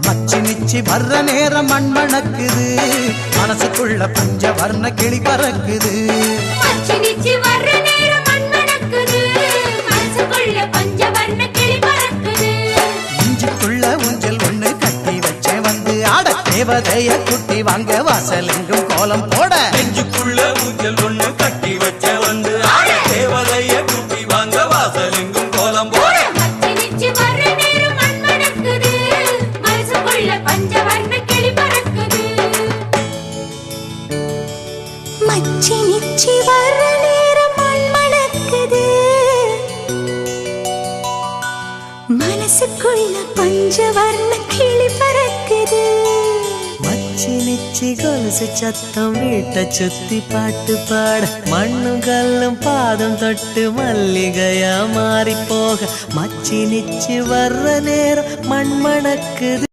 மச்சி நிச்சி வர்ற நேரம் மண் மணக்குது, மனசுக்குள்ள பஞ்ச வர்ண கிளி பறக்குது. மச்சி நிச்சி வர்ற நேரம் மண் மணக்குது, மனசுக்குள்ள பஞ்ச வர்ண கிளி பறக்குது. இஞ்சிக்குள்ள ஊஞ்சல் ஒண்ணு கட்டி வச்சே வந்து ஆட, தேவதைய குட்டி வாங்க வாசல் எங்கும் கோலம் போட. நெஞ்சுக்குள்ள ஊஞ்சல் ஒண்ணு கட்டி வச்ச வந்து ஆட, தேவதைய குட்டி வாங்க வாசல் எங்கும் கோலம் போட. மச்சி நிச்சி வர்ற நேரம் மண் மணக்குது, மனசுக்குள்ள பஞ்ச வர்ண கிளி பறக்குது. மச்சி நிச்சி வர்ற நேரம் மண் மணக்குது, மனசுக்குள்ள பஞ்ச வர்ண கிளி பறக்குது. மச்சி நிச்சி கொலுசு சத்தம் வீட்டை சுத்தி பாட்டு பாட, மண்ணும் கல்லும் பாதம் தொட்டு மல்லிகையா மாறி போக. மச்சி நிச்சி வர்ற நேரம் மண் மணக்குது.